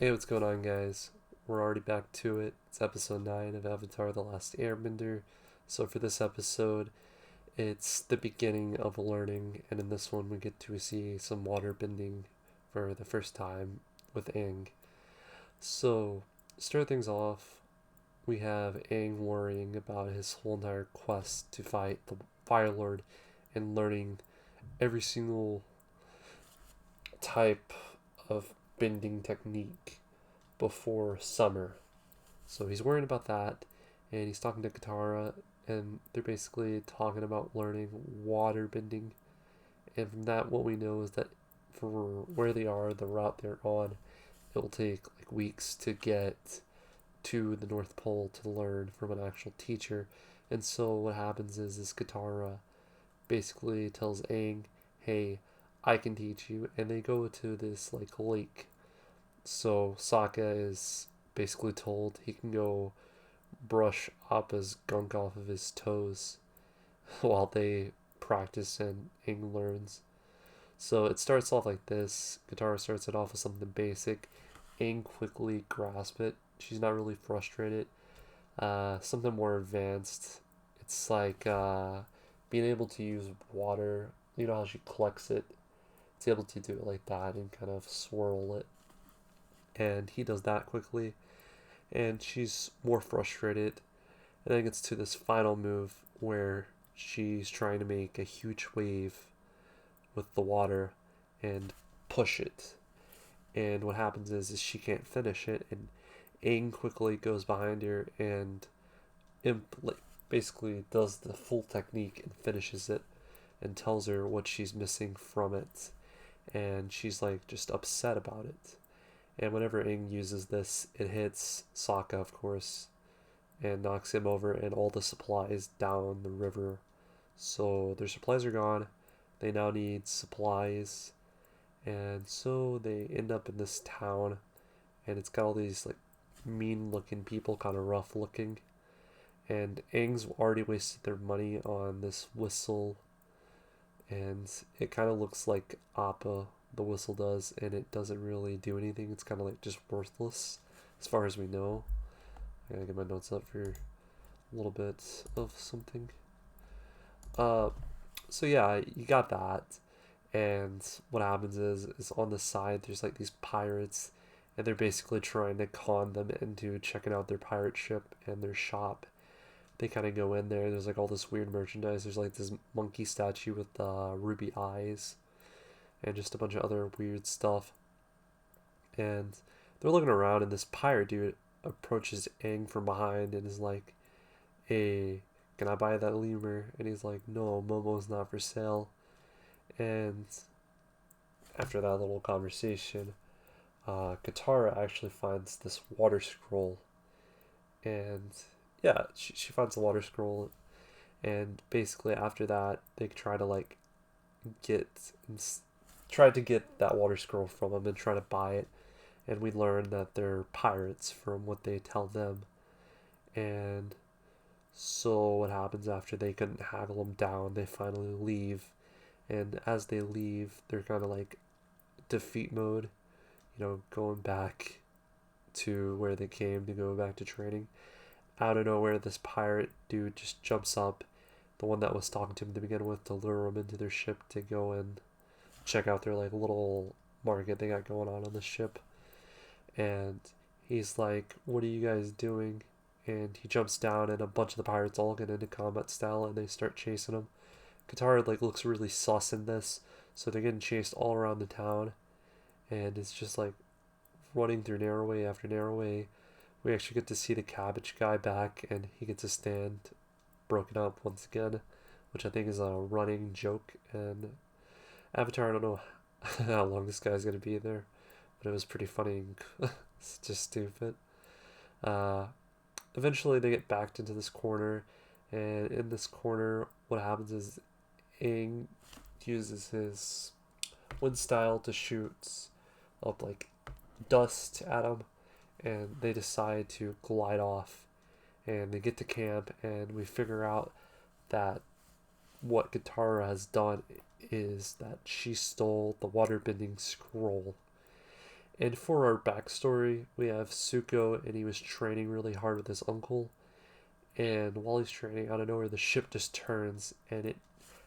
Hey, what's going on, guys? We're already back to it. It's episode 9 of Avatar The Last Airbender. So, for this episode, it's the beginning of learning, and in this one, we get to see some waterbending for the first time with Anng. So, start things off, we have Aang worrying about his whole entire quest to fight the Fire Lord and learning every single type of bending technique before summer. So he's worrying about that, and he's talking to Katara, and they're basically talking about learning water bending. And from that, what we know is that for where they are, the route they're on, it'll take like weeks to get to the North Pole to learn from an actual teacher. And so what happens is Katara basically tells Aang, "Hey, I can teach you," and they go to this like lake. So Sokka is basically told he can go brush Appa's gunk off of his toes while they practice and Aang learns. So it starts off like this. Katara starts it off with something basic. Aang quickly grasps it. She's not really frustrated. Something more advanced. It's like being able to use water. You know how she collects it? It's able to do it like that and kind of swirl it. And he does that quickly. And she's more frustrated. And then it gets to this final move where she's trying to make a huge wave with the water and push it. And what happens is she can't finish it, and Aang quickly goes behind her and like, basically does the full technique and finishes it and tells her what she's missing from it. And she's like just upset about it. And whenever Aang uses this, it hits Sokka, of course, and knocks him over and all the supplies down the river. So their supplies are gone. They now need supplies. And so they end up in this town, and it's got all these like mean looking people, kind of rough looking. And Aang's already wasted their money on this whistle, and it kind of looks like Appa, the whistle does, and it doesn't really do anything. It's kind of like just worthless as far as we know. I gotta get my notes up for a little bit of something. Uh, so yeah, you got that, and what happens is on the side there's like these pirates, and they're basically trying to con them into checking out their pirate ship and their shop. They kind of go in there. There's like all this weird merchandise. There's like this monkey statue with ruby eyes, and just a bunch of other weird stuff. And they're looking around, and this pirate dude approaches Aang from behind and is like, "Hey, can I buy that lemur?" And he's like, "No, Momo's not for sale." And after that little conversation, Katara actually finds this water scroll, and yeah, she finds the water scroll, and basically after that, they try to like get try to get that water scroll from him and try to buy it, and we learn that they're pirates from what they tell them, and so what happens after they couldn't haggle them down, they finally leave, and as they leave, they're kind of like defeat mode, going back to where they came to go back to training. Out of nowhere, this pirate dude just jumps up, the one that was talking to him to begin with, to lure him into their ship to go and check out their like little market they got going on the ship. And he's like, "What are you guys doing?" And he jumps down, and a bunch of the pirates all get into combat style, and they start chasing him. Katara like looks really sus in this, so they're getting chased all around the town, and it's just like running through narrow way after narrow way. We actually get to see the cabbage guy back, and he gets to stand broken up once again, which I think is a running joke. And Avatar, I don't know how long this guy's gonna be there, but it was pretty funny. It's just stupid. Uh, Eventually, they get backed into this corner, and in this corner, what happens is Aang uses his wind style to shoot up like dust at him, and they decide to glide off. And they get to camp, and we figure out that what Katara has done is that she stole the waterbending scroll, And for our backstory, we have Suko, and he was training really hard with his uncle. And while he's training, out of nowhere, the ship just turns, and it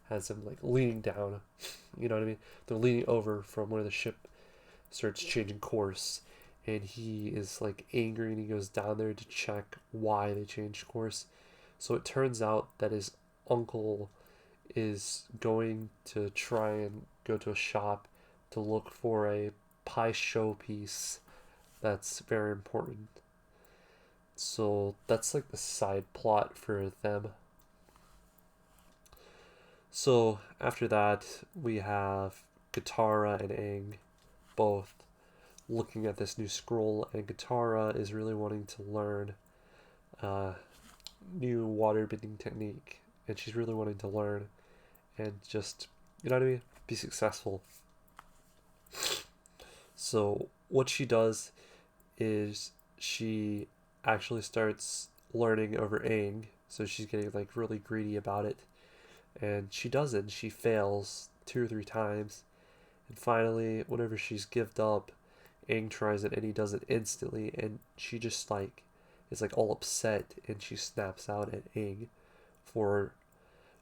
has him like leaning down. You know what I mean? They're leaning over from where the ship starts changing course, and he is like angry, and he goes down there to check why they changed course. So it turns out that his uncle is going to try and go to a shop to look for a pie showpiece that's very important. So that's like the side plot for them. So after that, we have Katara and Aang both looking at this new scroll, and Katara is really wanting to learn uh, new waterbending technique, and she's really wanting to learn and just, you know what I mean, be successful. So what she does is she actually starts learning over Aang, so she's getting like really greedy about it, and she doesn't. She fails 2 or 3 times, and finally, whenever she's gived up, Aang tries it and he does it instantly, and she just like is like all upset, and she snaps out at Aang for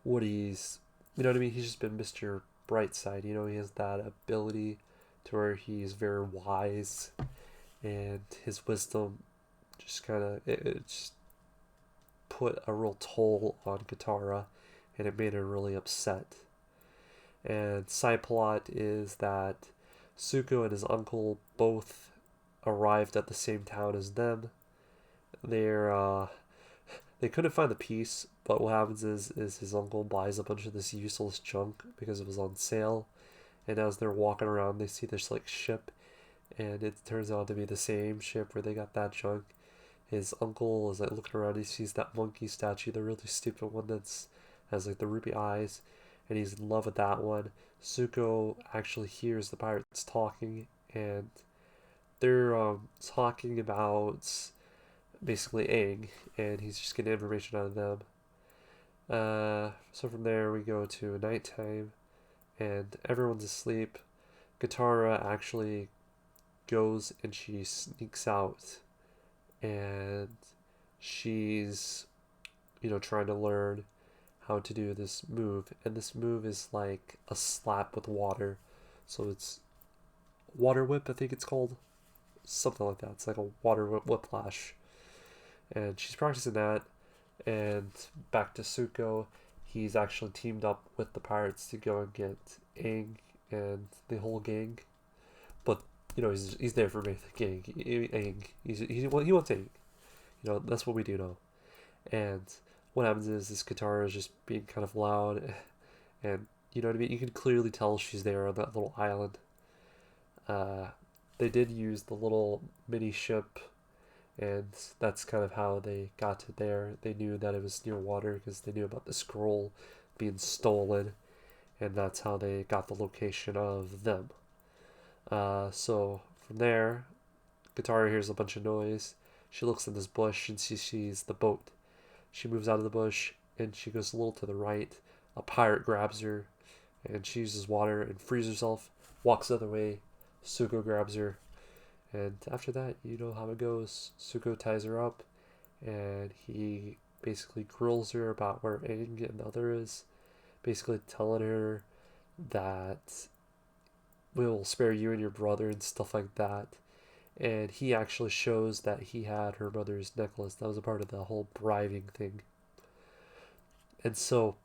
what he's, you know what I mean. He's just been Mr. Brightside. You know, he has that ability to where he's very wise, and his wisdom just kind of it just put a real toll on Katara, and it made her really upset. And side plot is that Suko and his uncle both arrived at the same town as them. They're they couldn't find the piece, but what happens is his uncle buys a bunch of this useless junk because it was on sale. And as they're walking around, they see this like ship, and it turns out to be the same ship where they got that junk. His uncle is like looking around, he sees that monkey statue, the really stupid one that's has like the ruby eyes, and he's in love with that one. Zuko actually hears the pirates talking, and they're talking about basically Aang, and he's just getting information out of them. So from there we go to nighttime, and everyone's asleep. Katara actually goes and she sneaks out, and she's, you know, trying to learn how to do this move, and this move is like a slap with water. So it's water whip, I think it's called, something like that. It's like a water whiplash, and she's practicing that. And back to Suko, he's actually teamed up with the pirates to go and get Aang and the whole gang. But you know, he's there for me. The gang, Aang. He wants Aang. You know, that's what we do know. And what happens is this Katara is just being kind of loud, and you know what I mean. You can clearly tell she's there on that little island. Uh, they did use the little mini ship, and that's kind of how they got to there. They knew that it was near water because they knew about the scroll being stolen, and that's how they got the location of them. So from there, Katara hears a bunch of noise. She looks in this bush and she sees the boat. She moves out of the bush and she goes a little to the right. A pirate grabs her, and she uses water and frees herself, walks the other way. Suko grabs her, and after that, you know how it goes. Suko ties her up, and he basically grills her about where Aang and the other is, basically telling her that we will spare you and your brother and stuff like that. And he actually shows that he had her mother's necklace. That was a part of the whole bribing thing. And so,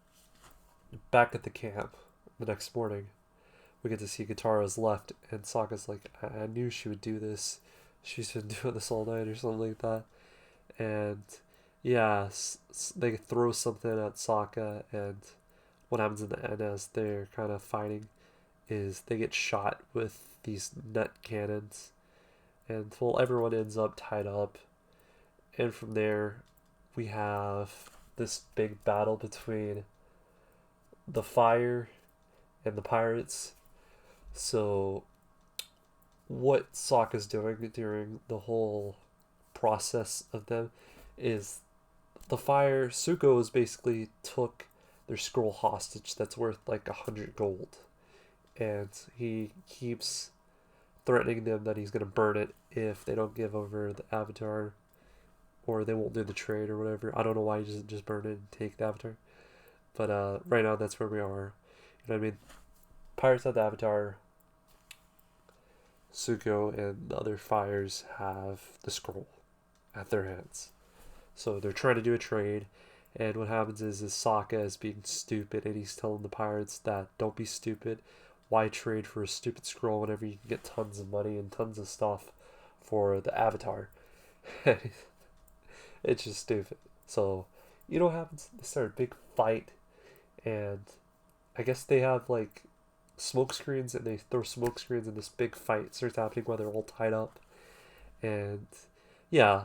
back at the camp the next morning, we get to see Katara's left, and Sokka's like, I knew she would do this. She's been doing this all night or something like that. And yeah, they throw something at Sokka, and what happens in the end as they're kind of fighting is they get shot with these net cannons, and well, everyone ends up tied up. And from there, we have this big battle between the fire and the pirates. So, what Sokka's doing during the whole process of them is the fire. Suko's basically took their scroll hostage that's worth like 100 gold, and he keeps threatening them that he's gonna burn it if they don't give over the avatar, or they won't do the trade or whatever. I don't know why he doesn't just burn it and take the avatar. But right now that's where we are. You know what I mean? Pirates have the avatar. Suko and the other fires have the scroll at their hands. So they're trying to do a trade, and what happens is Sokka is being stupid, and he's telling the pirates that don't be stupid. Why trade for a stupid scroll whenever you can get tons of money and tons of stuff for the avatar? It's just stupid. So, you know what happens? They start a big fight, and I guess they have like smoke screens, and they throw smoke screens, and this big fight starts happening while they're all tied up. And yeah,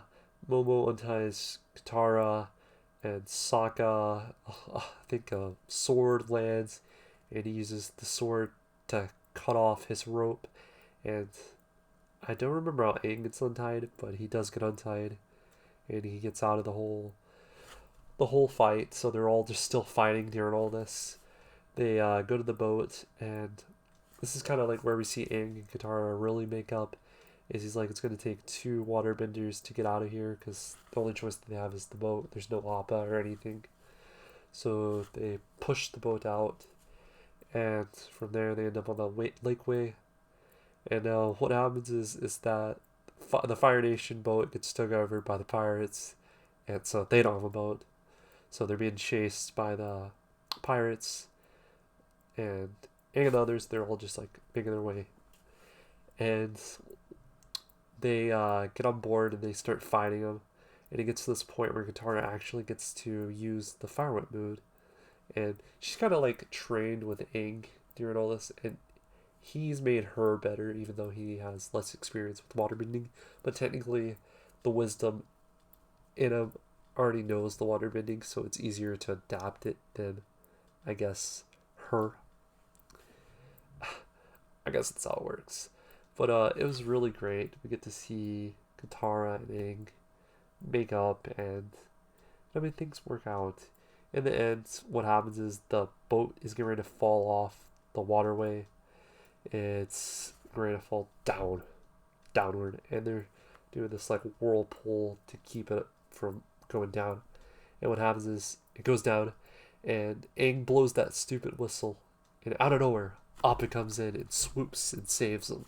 Momo unties Katara, and Sokka, I think a sword lands, and he uses the sword to cut off his rope. And I don't remember how Aang gets untied, but he does get untied, and he gets out of the whole fight. So they're all just still fighting during all this. They go to the boat, and this is kind of like where we see Aang and Katara really make up. Is he's like, it's going to take 2 waterbenders to get out of here because the only choice they have is the boat. There's no Appa or anything. So they push the boat out, and from there they end up on the lakeway. And now what happens is that the Fire Nation boat gets took over by the pirates, and so they don't have a boat. So they're being chased by the pirates, and others. They're all just like making their way, and they get on board and they start fighting them. And it gets to this point where Katara actually gets to use the fire whip mood, and she's kind of like trained with Aang during all this, and he's made her better even though he has less experience with waterbending. But technically, the wisdom in him already knows the waterbending, so it's easier to adapt it than, I guess, her. I guess that's how it works. But it was really great. We get to see Katara and Aang make up, and I mean things work out. In the end, what happens is the boat is getting ready to fall off the waterway. It's ready to fall downward, and they're doing this like whirlpool to keep it from going down. And what happens is it goes down, and Aang blows that stupid whistle, and out of nowhere, Appa comes in and swoops and saves them.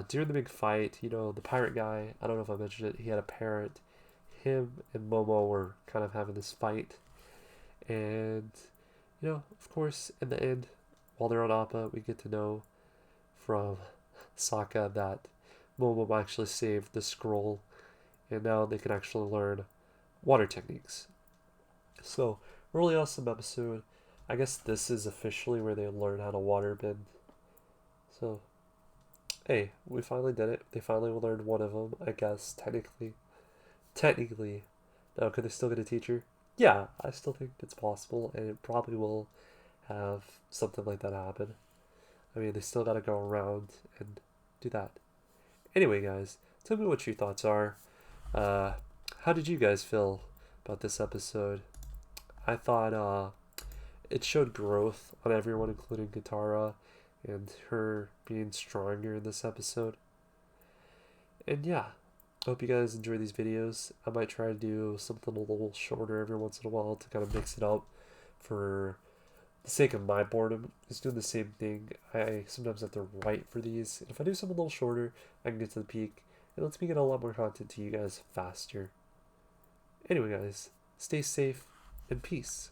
During the big fight, the pirate guy, I don't know if I mentioned it, he had a parrot. Him and Momo were kind of having this fight. And, of course, in the end, while they're on Appa, we get to know from Sokka that Momo actually saved the scroll. And now they can actually learn water techniques. So, really awesome episode. I guess this is officially where they learn how to waterbend. So, hey, we finally did it. They finally learned one of them, I guess, technically. Technically. Now, could they still get a teacher? Yeah, I still think it's possible, and it probably will have something like that happen. I mean, they still gotta go around and do that. Anyway, guys, tell me what your thoughts are. How did you guys feel about this episode? I thought it showed growth on everyone, including Katara, and her being stronger in this episode. And yeah, I hope you guys enjoy these videos. I might try to do something a little shorter every once in a while to kind of mix it up for the sake of my boredom. Just doing the same thing. I sometimes have to write for these. And if I do something a little shorter, I can get to the peak. It lets me get a lot more content to you guys faster. Anyway, guys, stay safe and peace.